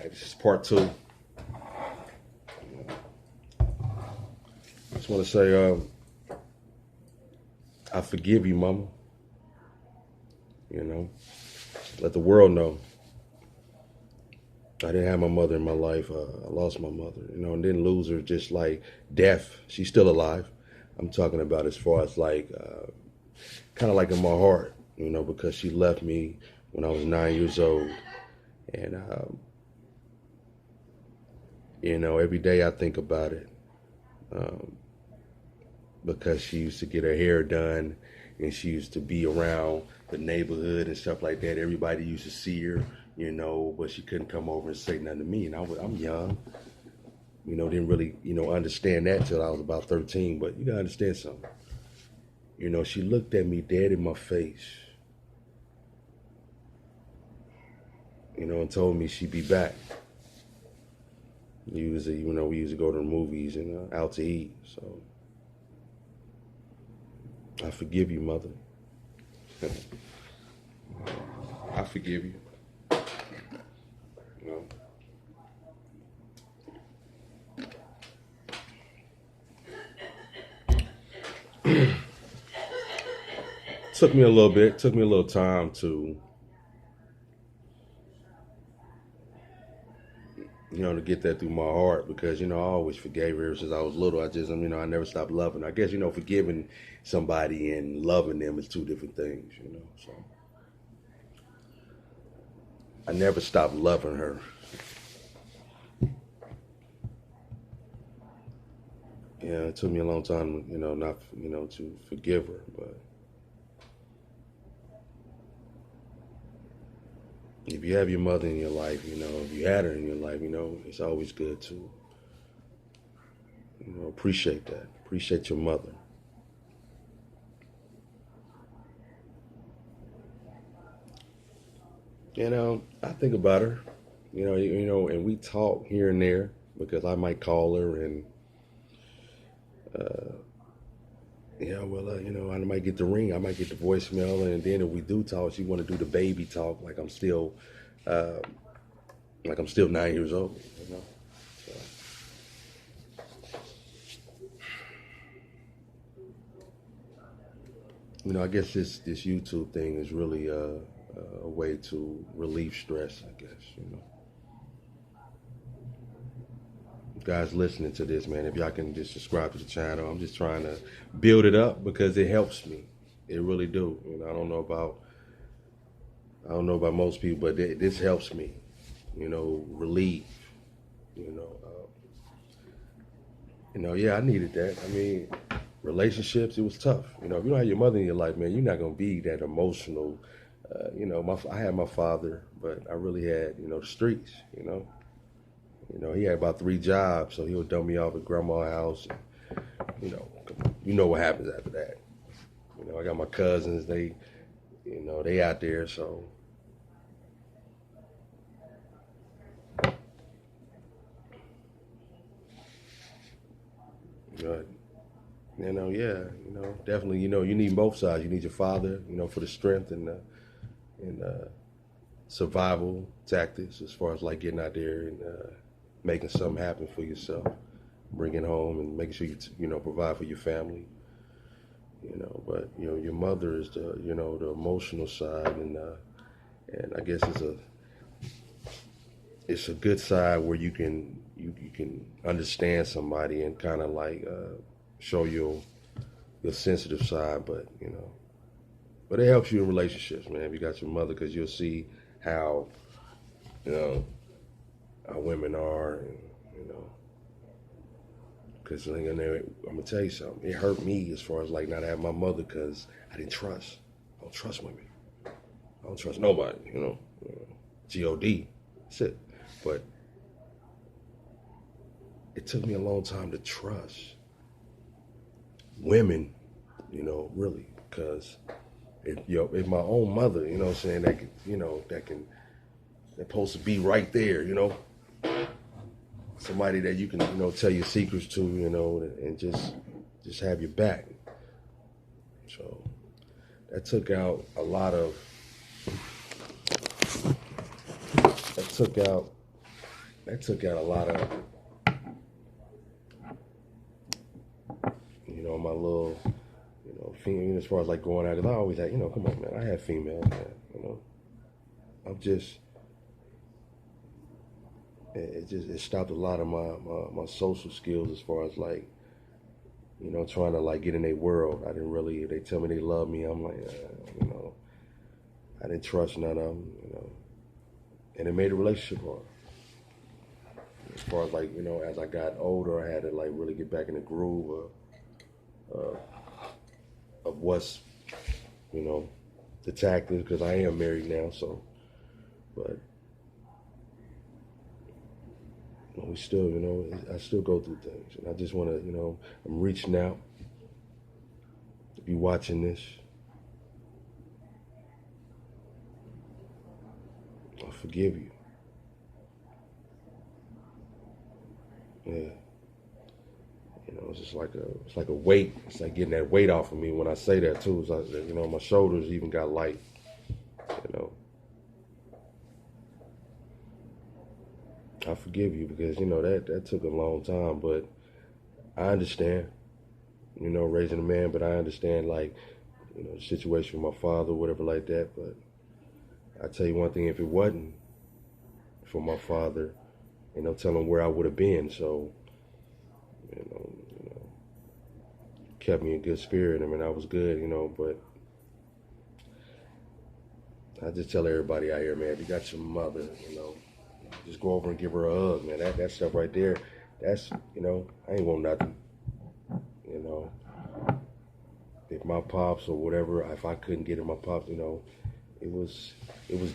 This is part two. I just want to say, I forgive you, Mama. You know, let the world know. I didn't have my mother in my life. I lost my mother, and didn't lose her just like death. She's still alive. I'm talking about as far as like, kind of like in my heart, because she left me when I was 9 years old. And, every day I think about it, because she used to get her hair done and she used to be around the neighborhood and stuff like that. Everybody used to see her, but she couldn't come over and say nothing to me. And I'm young, didn't really, understand that till I was about 13. But you gotta understand something. She looked at me dead in my face, and told me she'd be back. We used to go to the movies and out to eat. So I forgive you, Mother. I forgive you. Took me a little time to, to get that through my heart, because, I always forgave her since I was little. I never stopped loving her. I guess, forgiving somebody and loving them is two different things, so I never stopped loving her. Yeah, it took me a long time, not, to forgive her, but if you have your mother in your life, if you had her in your life, it's always good to, appreciate that. Appreciate your mother. I think about her, and we talk here and there, because I might call her and, I might get the ring, I might get the voicemail, and then if we do talk, she want to do the baby talk, like I'm still 9 years old, So, I guess this YouTube thing is really a way to relieve stress, I guess, Guys listening to this, man, if y'all can just subscribe to the channel. I'm just trying to build it up because it helps me. It really do. I don't know about most people, but this helps me, relieve, yeah, I needed that. I mean, relationships, it was tough. If you don't have your mother in your life, man, you're not going to be that emotional. I had my father, but I really had, the streets, he had about 3 jobs, so he would dump me off at grandma's house. And, what happens after that. I got my cousins, they out there, so. But, definitely, you need both sides. You need your father, for the strength and survival tactics, as far as like getting out there and making something happen for yourself, bringing home and making sure you provide for your family. But your mother is the the emotional side, and I guess it's a good side where you can understand somebody and kind of like show your sensitive side, but but it helps you in relationships, man, if you got your mother, because you'll see how how women are, and because I'm gonna tell you something. It hurt me as far as like not having my mother, because I didn't trust. I don't trust women. I don't trust nobody. God. That's it. But it took me a long time to trust women. Really, because if my own mother, what I'm saying, that can, they're supposed to be right there. Somebody that you can, tell your secrets to, and just have your back. So that took out a lot of that took out a lot of, my little, female, as far as like going out, because I always had, come on, man, I had females, man, I'm just, it stopped a lot of my social skills as far as like, trying to like get in their world. I didn't really, if they tell me they love me, I'm like, I didn't trust none of them, and it made the relationship hard. As far as like, as I got older, I had to like really get back in the groove of what's, the tactics, because I am married now, so, but we still, I still go through things, and I just want to, I'm reaching out. If you're watching this, I forgive you. Yeah. It's just like a weight. It's like getting that weight off of me when I say that too. It's like, my shoulders even got light. I forgive you because that took a long time, but I understand. Raising a man, but I understand like, the situation with my father, whatever like that. But I tell you one thing: if it wasn't for my father, tell him where I would have been. So, kept me in good spirit. I mean, I was good, but I just tell everybody out here, man, if you got your mother, just go over and give her a hug, man. That stuff right there, that's, I ain't want nothing. If my pops or whatever, if I couldn't get it, my pops, it was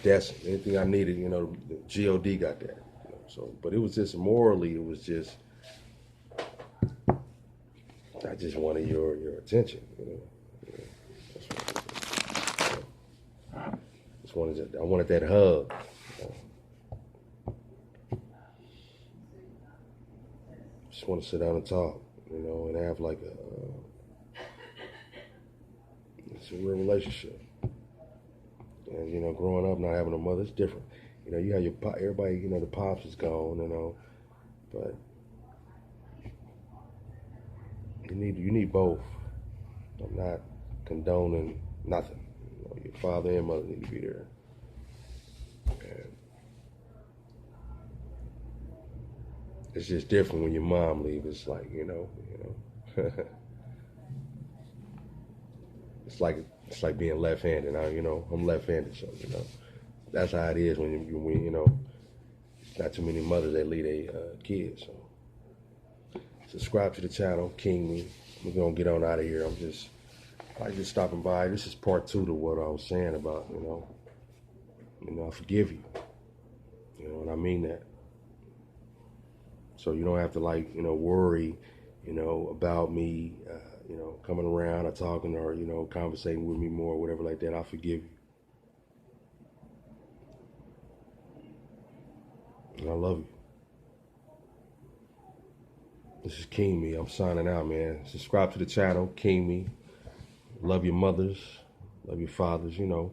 destined. Anything I needed, the God got that. So, but it was just morally, it was just, I just wanted your attention, I wanted that hug. Just want to sit down and talk, and have like it's a real relationship. And growing up not having a mother, it's different. You have your everybody, the pops is gone, but you need both. I'm not condoning nothing. Your father and mother need to be there. And it's just different when your mom leaves. It's like, it's like being left-handed. I'm left-handed, so that's how it is when not too many mothers that lead their kids. So subscribe to the channel, King Me. We're gonna get on out of here. I'm just stopping by. This is part 2 to what I was saying about, I forgive you. And I mean that. So you don't have to like, worry, about me, coming around or talking or, conversating with me more or whatever like that. I forgive you. And I love you. This is King Me. I'm signing out, man. Subscribe to the channel, King Me. Love your mothers. Love your fathers. I know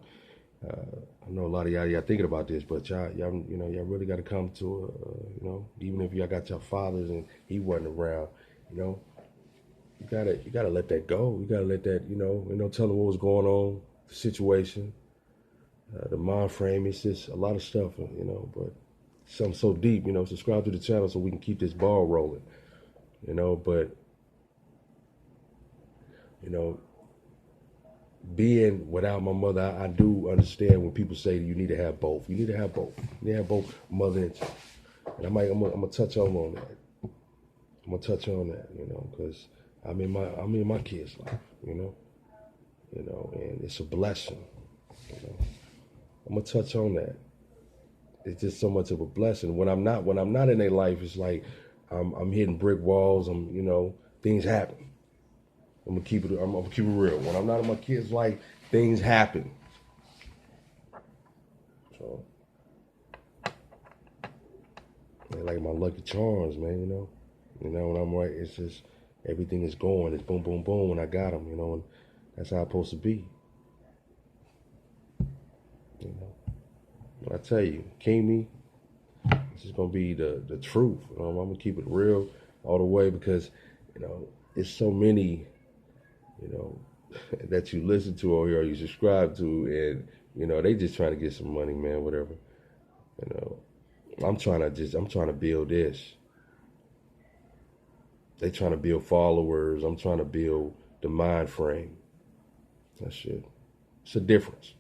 a lot of y'all thinking about this, but y'all really got to come to even if y'all got your fathers and he wasn't around, you gotta let that go. You gotta let that, tell them what was going on, the situation, the mind frame. It's just a lot of stuff, but something so deep. Subscribe to the channel so we can keep this ball rolling. But being without my mother, I do understand when people say you need to have both. You need to have both. You need to have both mother and child. And I'm gonna touch on that. I'm gonna touch on that, because I'm in my kids' life, and it's a blessing. I'm gonna touch on that. It's just so much of a blessing. When I'm not in their life, it's like I'm hitting brick walls. Things happen. I'm gonna keep it real. When I'm not in my kids' life, things happen. So, they're like my lucky charms, man. When I'm right, it's just everything is going. It's boom, boom, boom. When I got them, and that's how it's supposed to be. I tell you, King Me, It's just gonna be the truth. I'm gonna keep it real all the way because, it's so many, you know, that you listen to or you subscribe to, and they just trying to get some money, man. Whatever. You know, I'm trying to build this. They trying to build followers. I'm trying to build the mind frame. That's it. It's a difference.